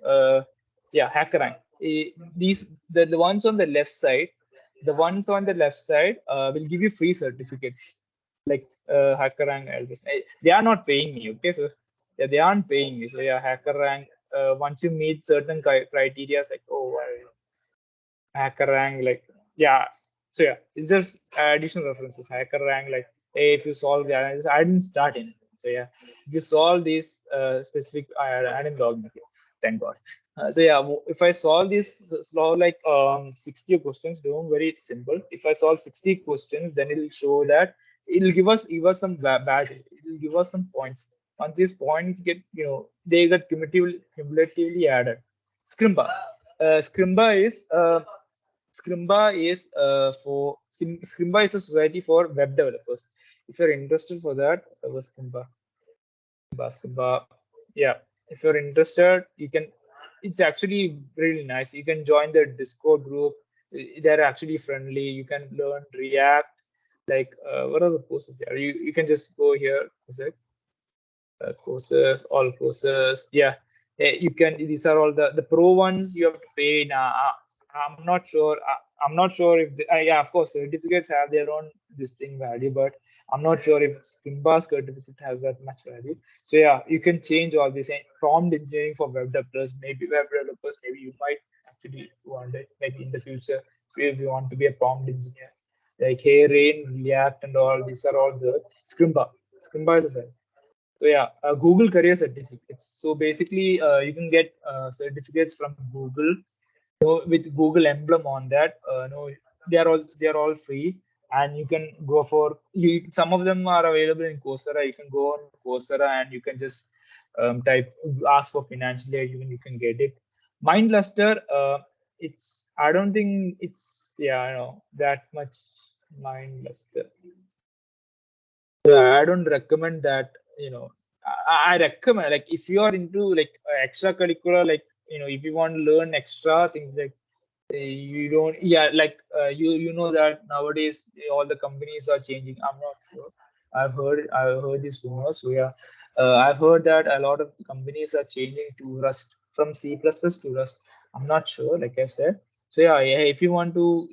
Yeah, HackerRank. The ones on the left side, will give you free certificates like HackerRank. They are not paying me. Okay, so Yeah, they aren't paying you. So yeah, HackerRank. Once you meet certain criteria, like HackerRank, like yeah. So yeah, it's just additional references. HackerRank, like hey, if you solve the analysis, I didn't start anything. So yeah, if you solve these specific, I didn't log in. Okay. Thank God. So yeah, if I solve this, solve like 60 questions, doing very simple. If I solve 60 questions, then it'll show that it'll give us some badge. It'll give us some points. Once these points get, they get cumulatively added. Scrimba. Scrimba is a society for web developers. If you're interested for that, Scrimba. Yeah, if you're interested, you can. It's actually really nice. You can join the Discord group. They're actually friendly. You can learn React. Like, what are the courses here? You can just go here. Is it courses? All courses. Yeah, you can. These are all the pro ones. You have to pay now. I'm not sure. I'm not sure if yeah, of course, certificates have their own distinct value, but I'm not sure if Scrimba certificate has that much value. So yeah, you can change all this. Prompt engineering for web developers. Maybe web developers. Maybe you might actually want it. Maybe in the future, if you want to be a prompt engineer, like hey, Rain, React, and all these are all the Scrimba. Scrimba is a set. So yeah, Google Career Certificates. So basically, you can get certificates from Google, with Google emblem on that. They are all free, and you can go for you. Some of them are available in Coursera. You can go on Coursera and you can just type, ask for financial aid. You can get it. MindLuster. It's I don't think it's that much MindLuster. Yeah, I don't recommend that. I recommend, like, if you are into like extracurricular, like, if you want to learn extra things, like you don't, yeah, like you know that nowadays all the companies are changing. I'm not sure. I've heard this rumor. So yeah, I've heard that a lot of companies are changing to Rust, from C++ to Rust. I'm not sure, like I said. So yeah, if you want to,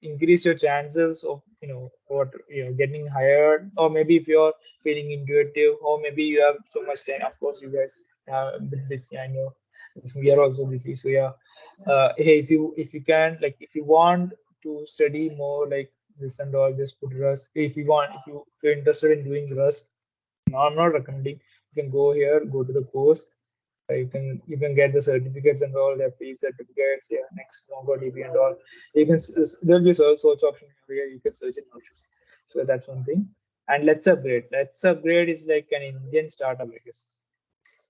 increase your chances of, getting hired, or maybe if you're feeling intuitive, or maybe you have so much time. Of course, you guys have a bit busy. I know we are also busy. So yeah, hey, if you can, like, if you want to study more like this and all, just put Rust. If you're interested in doing Rust, no, I'm not recommending. You can go here, go to the course. You can get the certificates and all. Their free certificates. Yeah, next MongoDB and all. There'll be a search option here. You can search in Notebooks. So that's one thing. And Let's Upgrade. Let's Upgrade is like an Indian startup, I guess.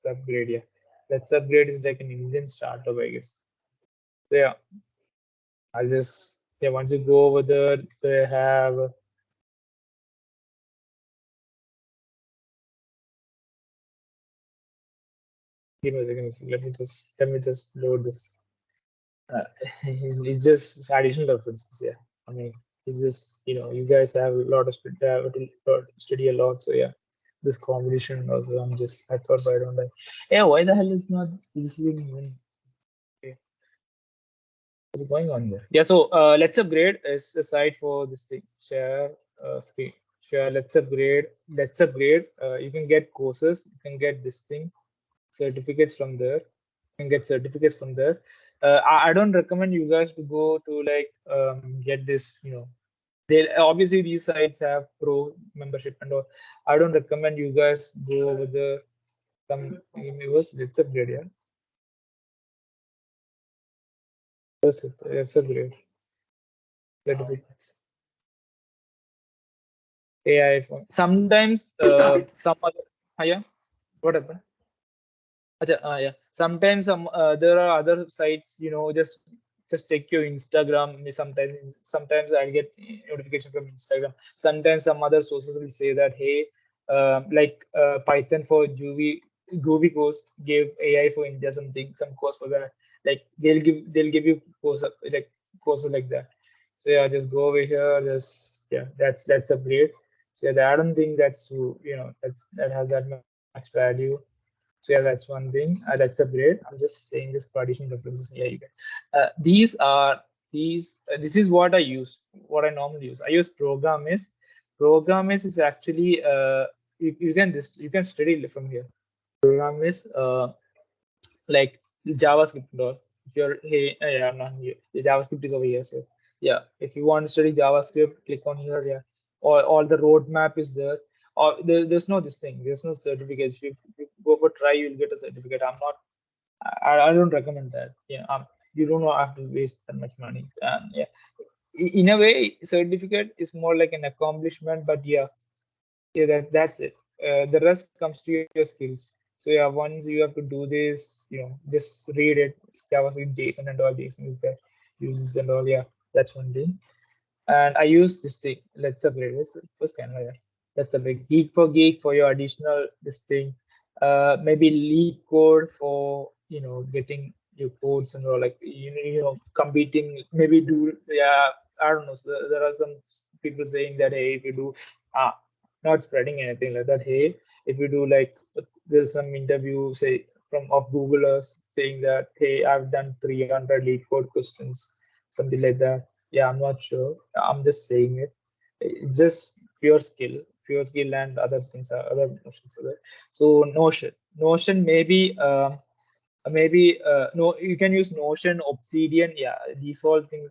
Let's Upgrade, yeah. Let's Upgrade is like an Indian startup, I guess. So yeah, once you go over there, they have. Give me a second. Let me just load this. It's just additional references. Yeah, I mean, it's just, you guys have a lot of study a lot. So yeah, this competition also. I thought, I don't like. Yeah, why the hell is not this even? Okay. What's going on there? Yeah, so Let's Upgrade is a site for this thing. Share screen. Share. Let's Upgrade. Let's Upgrade. You can get courses. You can get this thing, certificates from there. You can get certificates from there. I don't recommend you guys to go to like get this. They obviously, these sites have pro membership and all. I don't recommend you guys go over the some universe. Let's Upgrade. Yeah, Let's Upgrade certificates. AI phone. Sometimes some other. Yeah. What happened? Yeah. Sometimes there are other sites. Just check your Instagram. Sometimes I'll get notification from Instagram. Sometimes some other sources will say that, hey, like Python for Groovy course gave AI for India some course for that. Like they'll give you courses like that. So yeah, just go over here. That's Upgrade. So yeah, I don't think that has that much value. So yeah, that's one thing. Let's Upgrade. I'm just saying this partition references. Yeah, you can. This is what I use. What I normally use. I use Programmist. Programmist is actually you can study from here. program is like JavaScript and all. If you're yeah, I'm not here. The JavaScript is over here. So yeah, if you want to study JavaScript, click on here. Yeah, all the roadmap is there. Or there's no this thing. There's no certificate. If you go for try, you'll get a certificate. I don't recommend that. Yeah, you don't have to waste that much money. And yeah, in a way, certificate is more like an accomplishment. But yeah, that's it. The rest comes to your skills. So yeah, once you have to do this, just read it. It's JavaScript, JSON, and all. JSON is there, uses and all. Yeah, that's one thing. And I use this thing. Let's upgrade. What's kind of, yeah. That's a big Geek for Geek for your additional this thing. Maybe lead code for getting your codes and all, like competing. Maybe do, yeah, I don't know. So there are some people saying that, hey, if you do not spreading anything like that. Hey, if you do, like, there's some interview say from of Googlers saying that, hey, I've done 300 lead code questions, something like that. Yeah, I'm not sure. I'm just saying it. It's just pure skill, and other things are other notions are there. So Notion maybe no, you can use Notion, Obsidian. Yeah, these all seem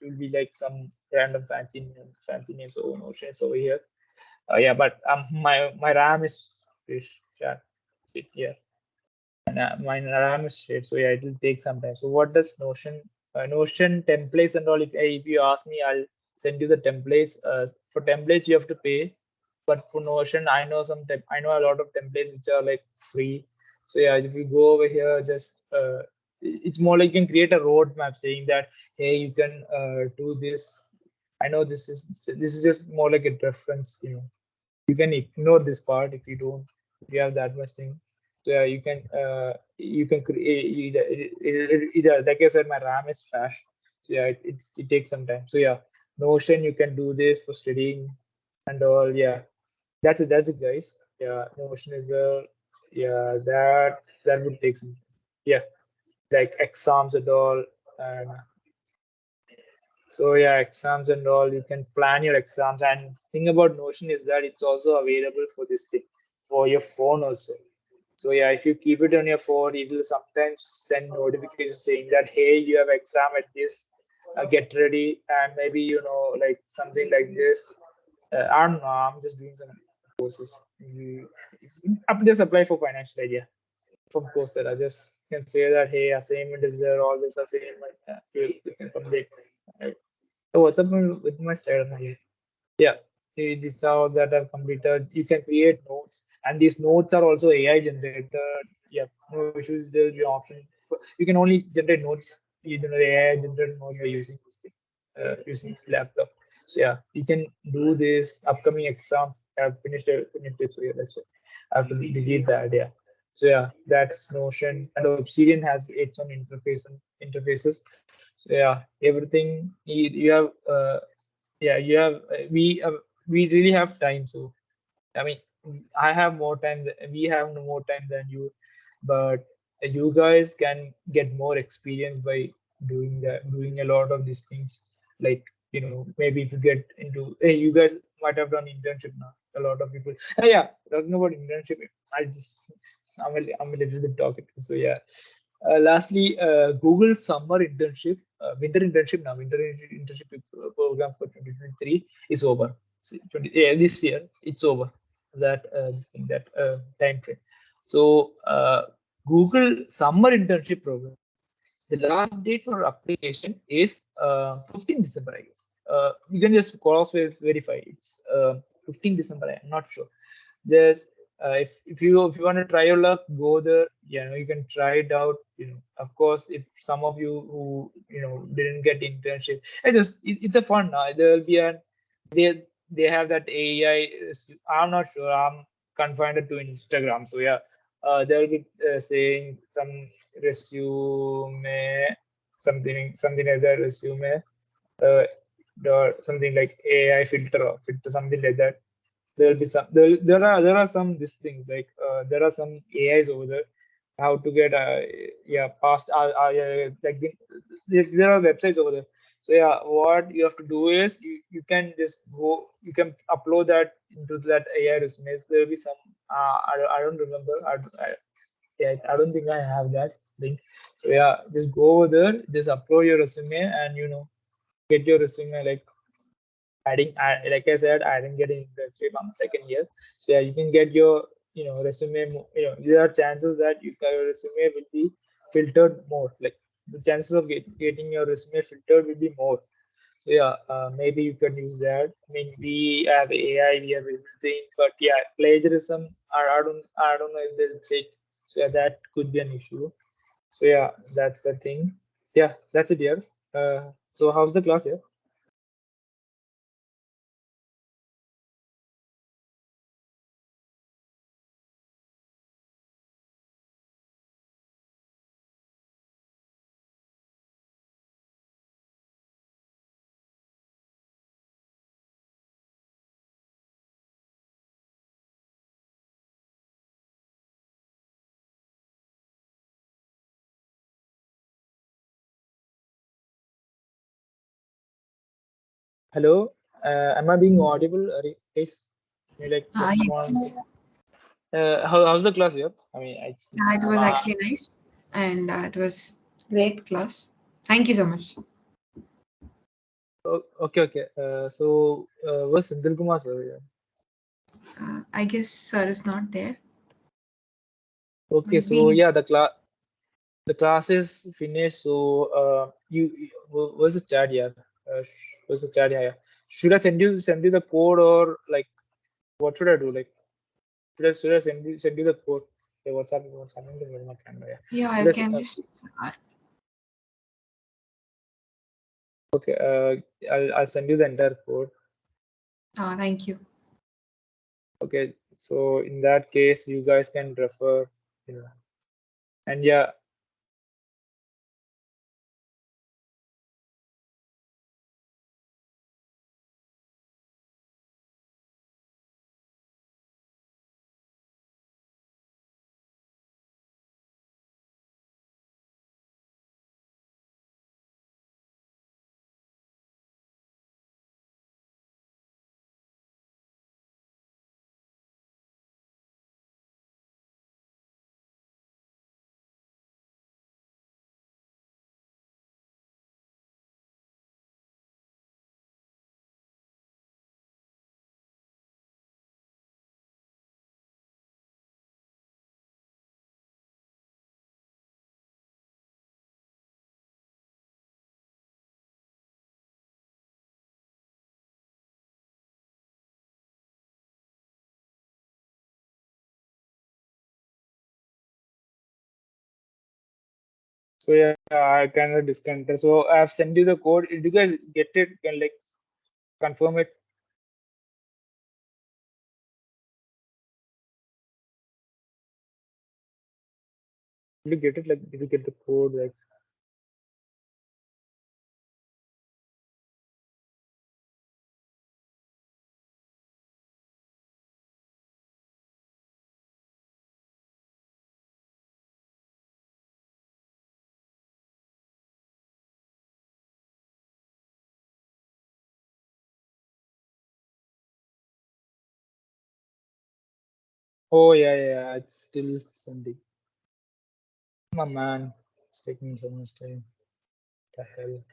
to be like some random fancy names. So Notion is over here. Yeah, but my RAM is short. Yeah, and my RAM is shit. So yeah, it will take some time. So what does Notion templates and all? If you ask me, I'll send you the templates. For templates you have to pay, but for Notion, I know a lot of templates which are like free. So yeah, if you go over here, just it's more like you can create a roadmap saying that, hey, you can do this. I know this is just more like a reference. You can ignore this part if you have that much thing. So yeah, you can create either, like I said, my RAM is trash. So yeah, it takes some time. So yeah, Notion, you can do this for studying and all. Yeah, that's it, guys. Yeah, Notion is the, yeah, that would take some, yeah, like exams and all. And so yeah, exams and all, you can plan your exams. And thing about Notion is that it's also available for this thing for your phone also. So yeah, if you keep it on your phone, it will sometimes send notifications saying that, hey, you have exam at this, get ready, and maybe like something like this. I don't know. I'm just doing some courses. Just apply for financial idea from Coursera. Just can say that, hey, assignment is there, all this assignment, you can complete. Right? So what's up with my slide here? Yeah, these are that are completed. You can create notes, and these notes are also AI generated. Yeah, no issues. There will be option. You can only generate notes. The AI generated notes by using this thing, using laptop. So yeah, you can do this upcoming exam. I've finished it. So yeah, that's it. I have to delete that. Yeah. So yeah, that's Notion, and Obsidian has its own interfaces. So yeah, everything you have. Yeah, you have we really have time. So I mean, I have more time we have no more time than you, but you guys can get more experience by doing a lot of these things. Like, maybe if you get into, hey, you guys might have done internship now, a lot of people. Yeah, talking about internship, I'm a little bit talkative. So yeah, lastly, Google summer internship, winter internship program for 2023 is over. So yeah, this year it's over. That time frame. So Google summer internship program. The last date for application is 15 December, I guess. You can just cross verify. It's 15 December. I'm not sure. There's if you want to try your luck, go there. You can try it out. Of course, if some of you who didn't get internship, it's a fun. There will be they have that AI. I'm not sure. I'm confined to Instagram. So yeah, they'll be saying some resume, something like that resume, uh, or something like AI filter, something like that. There'll be some there are some these things, like there are some AIs over there, how to get past like there are websites over there. So yeah, what you have to do is you can just go, you can upload that into that AI resumes. There will be some I don't remember. Yeah, I don't think I have that link. So yeah, just go over there, just upload your resume, and get your resume like like I said, I didn't get an internship. I'm a second year, so yeah, you can get your resume. There are chances that your resume will be filtered more. Like the chances of getting your resume filtered will be more. So yeah, maybe you can use that. I mean, we have AI, we have everything, but yeah, plagiarism. I don't know if they'll check. So yeah, that could be an issue. So yeah, that's the thing. Yeah, that's it here. So how's the class here? Hello, am I being audible? Please, can you like respond? Yes, How's the class here? I mean, it's it was actually nice, and it was great class. Thank you so much. okay, okay. Was Sindhil Kumar sir here? I guess sir is not there. Okay, Might be so his. yeah, the class is finished. So what's the chat here? What's the chat here? Should I send you the code, or like what should I do? Like should I send you the code? Okay, what's happening to my camera? Yeah. Yeah, Should you I, can just. okay, I'll send you the entire code. Thank you. Okay, so in that case, you guys can refer. Yeah. And yeah, so yeah, I kind of disconnected. So I've sent you the code. Did you guys get it? Can like confirm it? Did you get it? Like, did you get the code? Like, oh yeah, yeah, yeah, it's still sending. My man, it's taking so much time. The hell.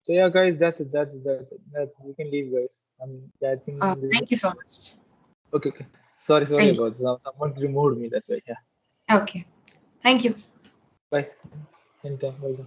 So yeah, guys, that's it. That's we can leave, guys. I think Thank you so much. okay. Sorry Thank you. about this. Someone removed me. That's why. Yeah. Okay. Thank you. Bye. Anytime. Bye.